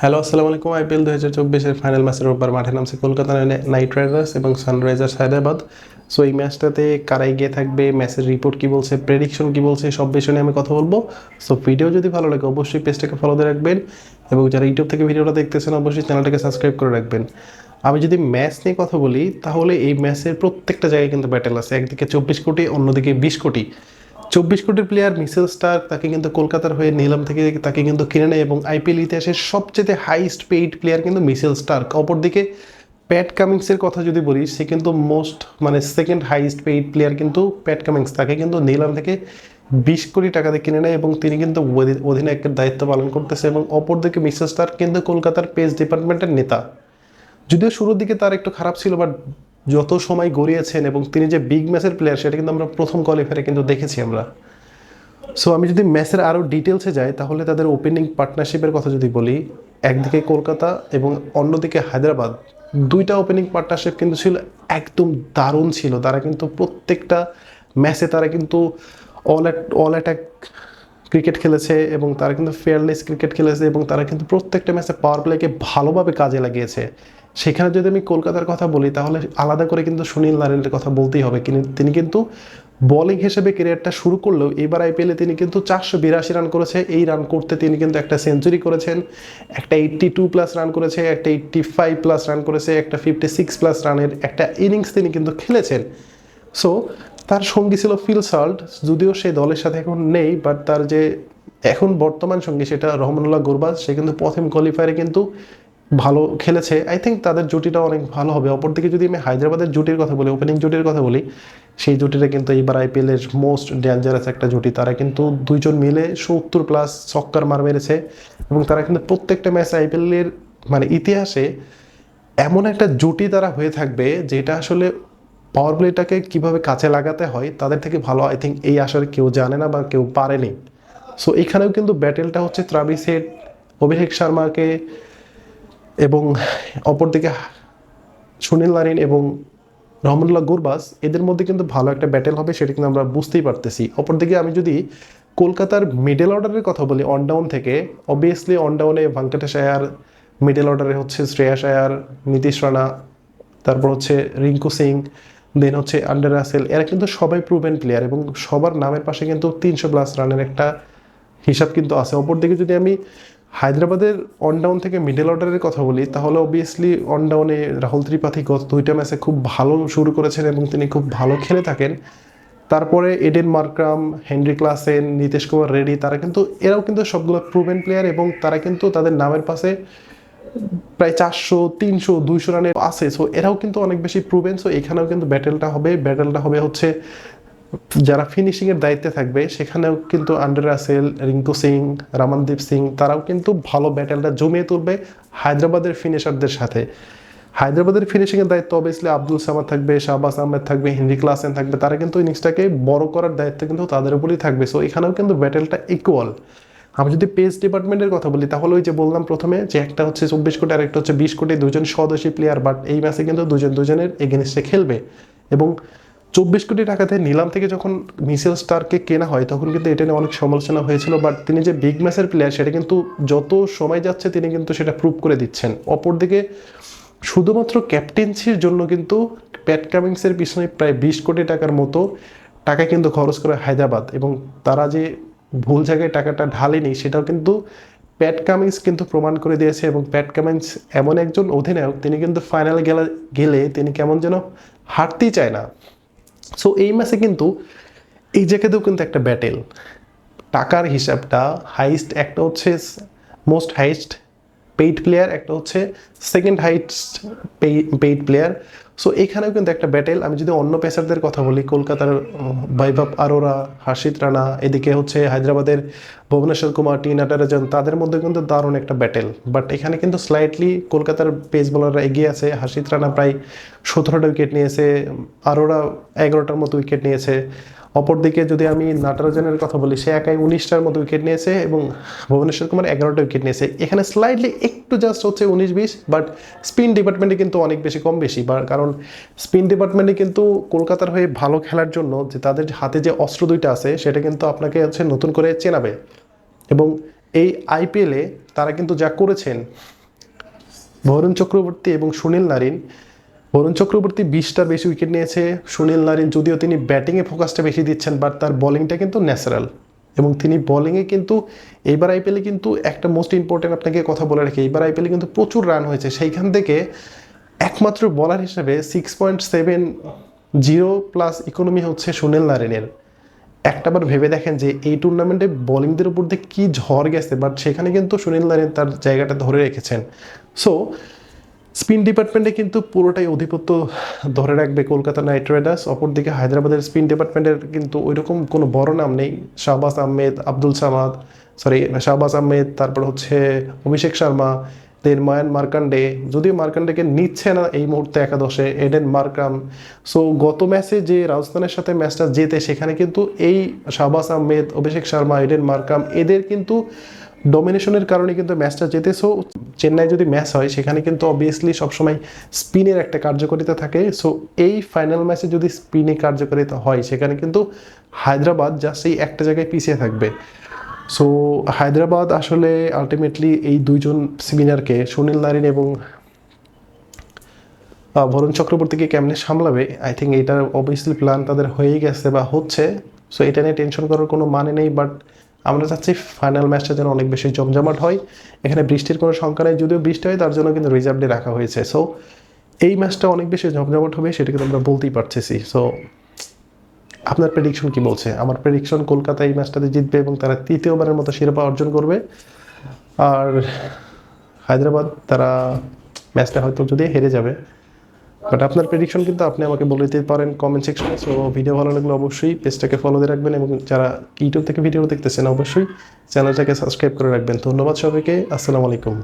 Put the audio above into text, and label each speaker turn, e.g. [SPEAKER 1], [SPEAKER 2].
[SPEAKER 1] Hello, আসসালামু আলাইকুম। IPL 2024-এর final ম্যাচের রোববার মাঠে নামছে কলকাতা নাইট রাইডার্স এবং সানরাইজার্স হায়দ্রাবাদ। সো এই ম্যাচটাতে কারা এগিয়ে থাকবে, ম্যাচের রিপোর্ট কী বলছে, প্রেডিকশন কী বলছে, সব বিষয় নিয়ে আমি কথা বলবো। সো ভিডিও যদি ভালো লাগে অবশ্যই পেজটাকে ফলো দিয়ে রাখবেন এবং যারা ইউটিউব থেকে ভিডিওটা দেখতেছেন অবশ্যই চ্যানেলটাকে সাবস্ক্রাইব করে রাখবেন। আমি যদি ম্যাচ নিয়ে কথা বলি তাহলে এই ম্যাচের প্রত্যেকটা জায়গায় কিন্তু ব্যাটেল আছে। একদিকে 24 কোটি, অন্যদিকে 20 কোটি। 24 কোটির প্লেয়ার মিচেল স্টার্ক, তাকে কিন্তু কলকাতার হয়ে নিলাম থেকে তাকে কিন্তু কিনে নেয় এবং আইপিএল ইতিহাসের সবচেয়ে হাইস্ট পেইড প্লেয়ার কিন্তু মিচেল স্টার্ক। অপরদিকে প্যাট কামিংসের কথা যদি বলি, সে কিন্তু সেকেন্ড হাইস্ট পেইড প্লেয়ার কিন্তু প্যাট কামিংস, তাকে কিন্তু নিলাম থেকে 20 কোটি টাকাতে কিনে নেয় এবং তিনি কিন্তু অধিনায়কের দায়িত্ব পালন করতেছে। এবং অপরদিকে মিচেল স্টার্ক কিন্তু কলকাতার পেস ডিপার্টমেন্টের নেতা। যদিও শুরুর দিকে তার একটু খারাপ ছিল, বাট যত সময় গড়িয়েছেন এবং তিনি যে বিগ ম্যাচের প্লেয়ার সেটা কিন্তু আমরা প্রথম কোয়ালিফায়ারে কিন্তু দেখেছি আমরা। সো আমি যদি ম্যাচের আরও ডিটেলসে যাই তাহলে তাদের ওপেনিং পার্টনারশিপের কথা যদি বলি, একদিকে কলকাতা এবং অন্যদিকে হায়দ্রাবাদ, দুইটা ওপেনিং পার্টনারশিপ কিন্তু ছিল একদম দারুণ ছিল। তারা কিন্তু প্রত্যেকটা ম্যাচে তারা কিন্তু অল অ্যাটাক ক্রিকেট খেলেছে এবং তারা কিন্তু ফেয়ারলেস ক্রিকেট খেলেছে এবং তারা কিন্তু প্রত্যেকটা ম্যাচে পাওয়ার প্লেকে ভালোভাবে কাজে লাগিয়েছে। সেখানে যদি আমি কলকাতার কথা বলি তাহলে আলাদা করে কিন্তু সুনীল নারিনের কথা বলতেই হবে। তিনি কিন্তু বোলিং হিসেবে ক্যারিয়ারটা শুরু করলেও এবার আইপিএলে তিনি কিন্তু 482 রান করেছে। এই রান করতে তিনি কিন্তু একটা সেঞ্চুরি করেছেন, একটা 82+ রান করেছে, একটা 85+ রান করেছে, একটা 56+ রানের একটা ইনিংস তিনি কিন্তু খেলেছেন। সো তার সঙ্গী ছিল ফিল সল্ট, যদিও সে দলের সাথে এখন নেই, বাট তার যে এখন বর্তমান সঙ্গী সেটা রহমানুল্লাহ গুরবাজ, সে কিন্তু প্রথম কোয়ালিফায়ারে কিন্তু ভালো খেলেছে। আই থিঙ্ক তাদের জুটিটা অনেক ভালো হবে। অপরদিকে যদি আমি হায়দ্রাবাদের জুটির কথা বলি, ওপেনিং জুটির কথা বলি, সেই জুটিটা কিন্তু এইবার আইপিএলের মোস্ট ডেঞ্জারাস একটা জুটি। তারা কিন্তু দুইজন মিলে 70+ ছক্কার মার মেরেছে এবং তারা কিন্তু প্রত্যেকটা ম্যাচ আইপিএলের ইতিহাসে এমন একটা জুটি তারা হয়ে থাকবে যেটা আসলে পাওয়ার প্লেটাকে কীভাবে কাছে লাগাতে হয় তাদের থেকে ভালো আই থিঙ্ক এই আসলে কেউ জানে না বা কেউ পারেনি। সো এখানেও কিন্তু ব্যাটেলটা হচ্ছে ট্রাভিস হেড, অভিষেক শর্মাকে এবং অপরদিকে সুনীল নারিন এবং রহমানুল্লাহ গুরবাজ, এদের মধ্যে কিন্তু ভালো একটা ব্যাটেল হবে, সেটা কিন্তু আমরা বুঝতেই পারতেছি। অপরদিকে আমি যদি কলকাতার মিডল অর্ডারের কথা বলি, অন ডাউন থেকে অবভিয়াসলি অন ডাউনে ভেঙ্কটেশ আয়ার, মিডল অর্ডারে হচ্ছে শ্রেয়াস আয়ার, নীতিশ রানা, তারপর হচ্ছে রিঙ্কু সিং, দেন হচ্ছে আন্ডার রাসেল। এরা কিন্তু সবাই প্রুভেন প্লেয়ার এবং সবার নামের পাশে কিন্তু 300+ রানের একটা হিসাব কিন্তু আছে। অপরদিকে যদি আমি হায়দ্রাবাদের অন ডাউন থেকে মিডল অর্ডারের কথা বলি তাহলে অবভিয়াসলি অন ডাউনে রাহুল ত্রিপাঠী গত দুইটা ম্যাচে খুব ভালো শুরু করেছেন এবং তিনি খুব ভালো খেলে থাকেন। তারপরে Aiden Markram, Heinrich Klaasen, Nitish Kumar Reddy, তারা কিন্তু এরাও কিন্তু সবগুলো প্রুভেন প্লেয়ার এবং তারা কিন্তু তাদের নামের পাশে প্রায় 400, 300, 200 রানের আছে। সো এরাও কিন্তু অনেক বেশি প্রুভেন। সো এখানেও কিন্তু ব্যাটেলটা হবে হচ্ছে যারা ফিনিশিংয়ের দায়িত্বে থাকবে, সেখানেও কিন্তু আন্ডার রাসেল, রিঙ্কু সিং, রামানদীপ সিং, তারাও কিন্তু ভালো ব্যাটেলটা জমিয়ে তুলবে হায়দ্রাবাদের ফিনিশারদের সাথে। হায়দ্রাবাদের ফিনিশিংয়ের দায়িত্ব অবভিয়াসলি আব্দুল সামাদ থাকবে, শাহবাজ আহমেদ থাকবে, হেনরি ক্লাসেন থাকবে। তারা কিন্তু ইনিংসটাকে বড় করার দায়িত্ব কিন্তু তাদের উপরেই থাকবে। সো এখানেও কিন্তু ব্যাটেলটা ইকুয়াল। আমি যদি পেস ডিপার্টমেন্টের কথা বলি তাহলে ওই যে বললাম প্রথমে যে একটা হচ্ছে 24 কোটি আর একটা হচ্ছে 20 কোটি, দুজন স্বদেশী প্লেয়ার, বাট এই ম্যাচে কিন্তু দুজনের এগেনস্টে খেলবে। এবং 24 কোটি টাকাতে নিলাম থেকে যখন মিচেল স্টার্ককে কেনা হয় তখন কিন্তু এটা নিয়ে অনেক সমালোচনা হয়েছিল, বাট তিনি যে বিগ ম্যাচের প্লেয়ার সেটা কিন্তু যত সময় যাচ্ছে তিনি কিন্তু সেটা প্রুভ করে দিচ্ছেন। অপরদিকে শুধুমাত্র ক্যাপ্টেন্সির জন্য কিন্তু প্যাট কামিংসের পিছনে প্রায় 20 কোটি টাকার মতো টাকা কিন্তু খরচ করে হায়দ্রাবাদ এবং তারা যে ভুল জায়গায় টাকাটা ঢালেনি সেটাও কিন্তু প্যাট কামিংস কিন্তু প্রমাণ করে দিয়েছে। এবং প্যাট কামিংস এমন একজন অধিনায়ক, তিনি কিন্তু ফাইনালে গেলে তিনি কেমন যেন হারতেই চায় না। সো এই ম্যাচে কিন্তু এই জায়গাতেও কিন্তু একটা ব্যাটেল, টাকার হিসাবটা হাইস্ট, একটা হচ্ছে মোস্ট হাইস্ট পেইড প্লেয়ার, একটা হচ্ছে second highest paid player. So এখানেও কিন্তু একটা ব্যাটেল। আমি যদি অন্য পেসারদের কথা বলি, কলকাতার বৈভব আরোরা, হর্ষিত রানা, এদিকে হচ্ছে হায়দ্রাবাদের ভুবনেশ্বর কুমার, টি নাটারাজন, তাদের মধ্যে কিন্তু দারুণ একটা ব্যাটেল। বাট এখানে কিন্তু স্লাইটলি কলকাতার পেস বোলাররা এগিয়ে আছে। হর্ষিত রানা প্রায় 17টা উইকেট নিয়েছে, আরোরা 11টার মতো উইকেট নিয়েছে। অপরদিকে যদি আমি নাটারাজনের কথা বলি, সে একাই 19টার মতো উইকেট নিয়েছে এবং ভুবনেশ্বর কুমার 11টা উইকেট নিয়েছে। এখানে স্লাইডলি একটু জাস্ট হচ্ছে 19-20, বাট স্পিন ডিপার্টমেন্টে কিন্তু অনেক বেশি কম বেশি, কারণ স্পিন ডিপার্টমেন্টে কিন্তু কলকাতার হয়ে ভালো খেলার জন্য যে তাদের হাতে যে অস্ত্র দুইটা আছে সেটা কিন্তু আপনাকে হচ্ছে নতুন করে চেনাবে। এবং এই আইপিএলে তারা কিন্তু যা করেছেন, বরুণ চক্রবর্তী এবং সুনীল নারিন, বরুণ চক্রবর্তী 20টার বেশি উইকেট নিয়েছে, সুনীল নারিন যদিও তিনি ব্যাটিংয়ে ফোকাসটা বেশি দিচ্ছেন বাট তার বোলিংটা কিন্তু ন্যাচারাল, এবং তিনি বোলিংয়ে কিন্তু এইবার আইপিএলে কিন্তু একটা মোস্ট ইম্পর্টেন্ট আপনাকে কথা বলে রাখি, এইবার আইপিএলে কিন্তু প্রচুর রান হয়েছে, সেইখান থেকে একমাত্র বলার হিসেবে 6.70 প্লাস ইকোনমি হচ্ছে সুনীল নারিনের। একটাবার ভেবে দেখেন যে এই টুর্নামেন্টে বোলিংদের উপর দিয়ে কী ঝড় গেছে, বাট সেখানে কিন্তু সুনীল নারিন তার জায়গাটা ধরে রেখেছেন। সো স্পিন ডিপার্টমেন্টে কিন্তু পুরোটাই আধিপত্য ধরে রাখবে কলকাতা নাইট রাইডার্স। অপরদিকে হায়দ্রাবাদের স্পিন ডিপার্টমেন্টের কিন্তু ওইরকম কোনো বড় নাম নেই। শাহবাজ আহমেদ, শাহবাজ আহমেদ, তারপর হচ্ছে অভিষেক শর্মা, দেন মায়ান মার্কান্ডে, যদিও মার্কান্ডেকে নিচ্ছে না এই মুহূর্তে একাদশে, এডেন মার্কাম। সো গত ম্যাচে যে রাজস্থানের সাথে ম্যাচটা জেতে, সেখানে কিন্তু এই শাহবাজ আহমেদ, অভিষেক শর্মা, এডেন মার্কাম এদের কিন্তু ডমিনেশনের কারণে কিন্তু ম্যাচটা জেতে। সো চেন্নাই যদি ম্যাচ হয় সেখানে কিন্তু অবভিয়াসলি সবসময় স্পিনের একটা কার্যকারিতা থাকে। সো এই ফাইনাল ম্যাচে যদি স্পিনে কার্যকারিতা হয় সেখানে কিন্তু হায়দ্রাবাদ জাস্ট এই একটা জায়গায় পিছিয়ে থাকবে। সো হায়দ্রাবাদ আসলে আলটিমেটলি এই দুইজন স্পিনারকে, সুনীল নারিন এবং বরুণ চক্রবর্তীকে কেমনে সামলাবে, আই থিঙ্ক এইটার অবভিয়াসলি প্ল্যান তাদের হয়েই গেছে বা হচ্ছে। সো এটা নিয়ে টেনশন করার কোনো মানে নেই, বাট আমরা চাচ্ছি ফাইনাল ম্যাচটা যেন অনেক বেশি জমজমাট হয়। এখানে বৃষ্টির কোনো সংখ্যা নেই, যদিও বৃষ্টি হয় তার জন্য কিন্তু রিজার্ভ ডে রাখা হয়েছে। সো এই ম্যাচটা অনেক বেশি জমজমাট হবে, সেটা কিন্তু আমরা বলতেই পারতেছি। সো আপনার প্রেডিকশন কি বলছে? আমার প্রেডিকশন কলকাতা এই ম্যাচটাতে জিতবে এবং তারা তৃতীয়বারের মতো শিরোপা অর্জন করবে। আর হায়দ্রাবাদ তারা ম্যাচটা হয়তো যদি হেরে যাবে। বাট আপনার প্রেডিকশন কিন্তু আপনি আমাকে বলে দিতে পারেন কমেন্ট সেকশনে। সো ভিডিও ভালো লাগলে অবশ্যই পেজটাকে ফলো দিয়ে রাখবেন, এবং যারা ইউটিউব থেকে ভিডিও দেখতেছেন অবশ্যই চ্যানেলটাকে সাবস্ক্রাইব করে রাখবেন। ধন্যবাদ সবাইকে, আসসালামু আলাইকুম।